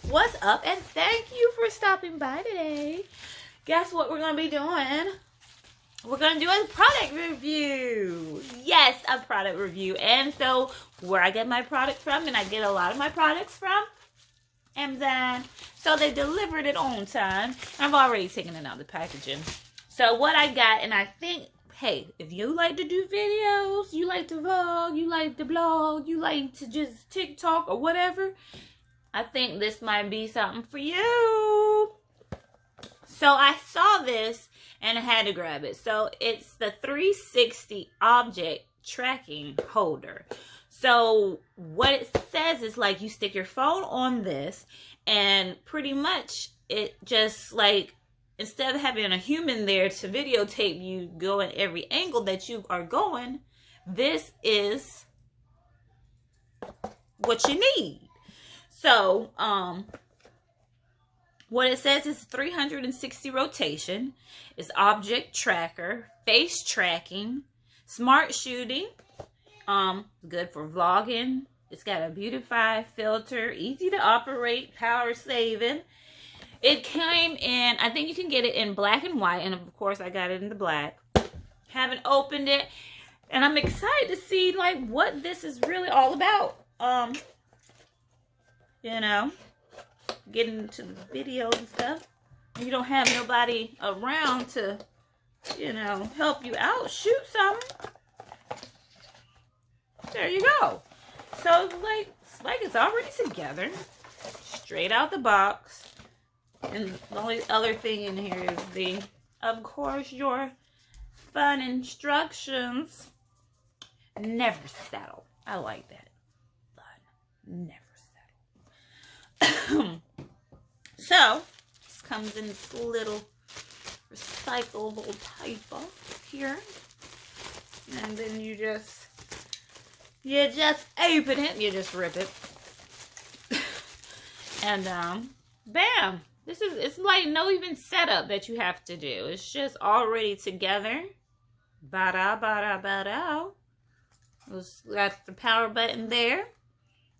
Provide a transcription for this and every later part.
What's up, and thank you for stopping by today. Guess what we're going to be doing? We're going to do a product review. Yes, a product review. And so where I get my product from, and I get a lot of my products from Amazon. So they delivered it on time. I've already taken it out of the packaging. So what I got, and I think, hey, if you like to do videos, you like to vlog, you like to blog, you like to just TikTok or whatever, I think this might be something for you. So I saw this and I had to grab it. So it's the 360 object tracking holder. So what it says is like you stick your phone on this and pretty much it just like, instead of having a human there to videotape you going every angle that you are going, this is what you need. So, what it says is 360 rotation, is object tracker, face tracking, smart shooting, good for vlogging. It's got a beautify filter, easy to operate, power saving. It came in, I think you can get it in black and white, and of course I got it in the black. Haven't opened it, and I'm excited to see like what this is really all about. You know, getting into the videos and stuff. You don't have nobody around to, you know, help you out. Shoot something. There you go. So it's like it's already together. Straight out the box. And the only other thing in here is the, of course, your fun instructions. Never settle. I like that. Fun. Never settle. So, this comes in this little recyclable paper here. And then you just open it. You just rip it. And, bam. It's like no even setup that you have to do. It's just already together. Ba-da, ba-da, ba-da. Got the power button there.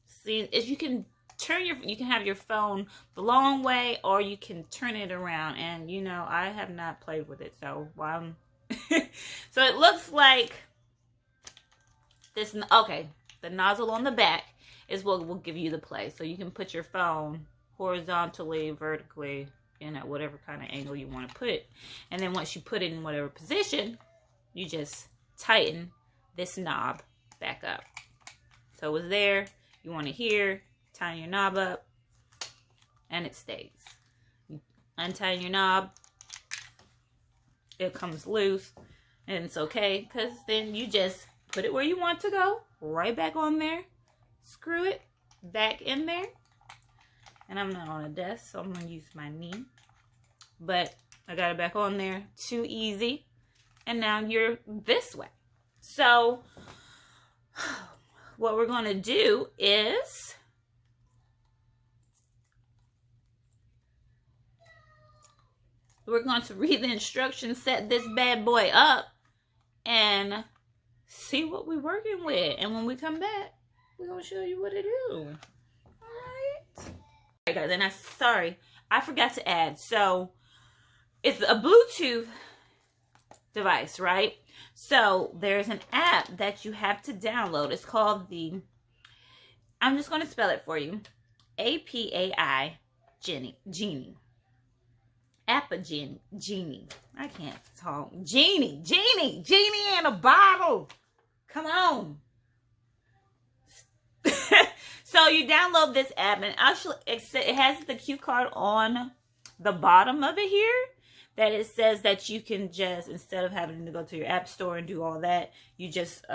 See, if you can you can have your phone the long way, or you can turn it around. And you know, I have not played with it, so so it looks like this. Okay, the nozzle on the back is what will give you the play, so you can put your phone horizontally, vertically, you know, whatever kind of angle you want to put it. And then once you put it in whatever position, you just tighten this knob back up. So it's there. You want it here. Tie your knob up, and it stays. You untie your knob, it comes loose, and it's okay, because then you just put it where you want to go, right back on there, screw it back in there. And I'm not on a desk, so I'm going to use my knee. But I got it back on there. Too easy. And now you're this way. So, what we're going to do is we're going to read the instructions, set this bad boy up, and see what we're working with. And when we come back, we're going to show you what to do. Alright, guys, and sorry, I forgot to add. So, it's a Bluetooth device, right? So, there's an app that you have to download. It's called I'm just going to spell it for you. APAI Genie. Genie. I can't talk. Genie in a bottle. Come on. So you download this app, and actually it has the cue card on the bottom of it here that it says that you can just, instead of having to go to your app store and do all that, you just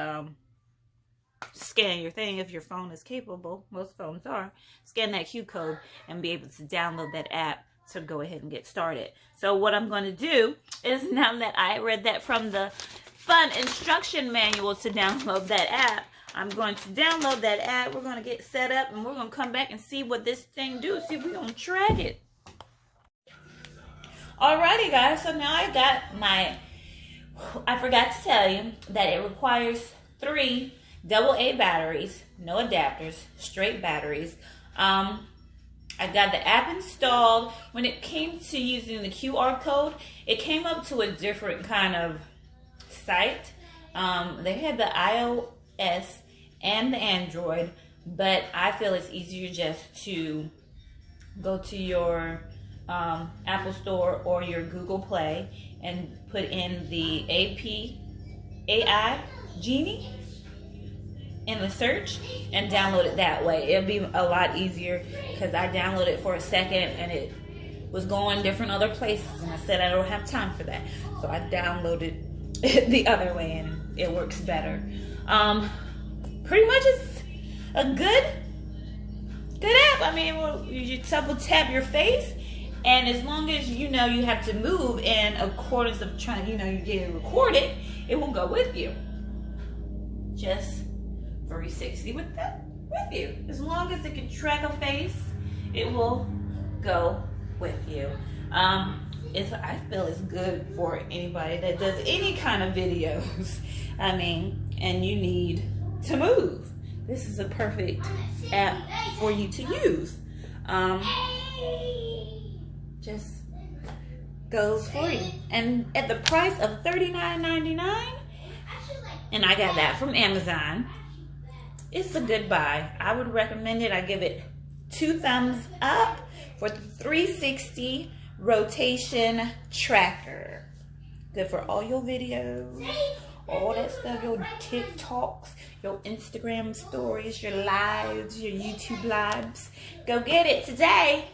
scan your thing if your phone is capable. Most phones are. Scan that cue code and be able to download that app to go ahead and get started. So what I'm going to do is, now that I read that from the fun instruction manual to download that app, I'm going to download that app. We're going to get set up, and we're going to come back and see what this thing do. See if we're going to track it. Alrighty, guys. So now I got I forgot to tell you that it requires 3 AA batteries, no adapters, straight batteries. I got the app installed. When it came to using the QR code, it came up to a different kind of site. They had the iOS and the Android, but I feel it's easier just to go to your Apple Store or your Google Play and put in the AI Genie in the search and download it that way. It'll be a lot easier because I downloaded it for a second and it was going different other places and I said I don't have time for that. So I downloaded it the other way and it works better. Pretty much it's a good app. I mean, you double tap your face, and as long as you know you have to move in accordance of trying, you get it recorded, it will go with you. Just 360 with you. As long as it can track a face, it will go with you. I feel it's good for anybody that does any kind of videos. I mean, and you need to move. This is a perfect app for you to use. Just goes for you. And at the price of $39.99, and I got that from Amazon, it's a good buy. I would recommend it. I give it 2 thumbs up for the 360 rotation tracker. Good for all your videos, all that stuff, your TikToks, your Instagram stories, your lives, your YouTube lives. Go get it today.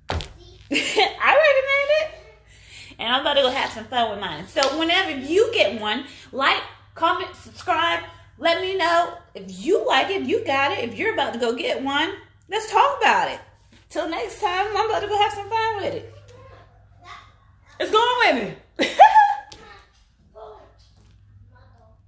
I recommend it. And I'm about to go have some fun with mine. So whenever you get one, like, comment, subscribe. Let me know if you like it, if you got it, if you're about to go get one. Let's talk about it. Till next time, I'm about to go have some fun with it. It's going with me.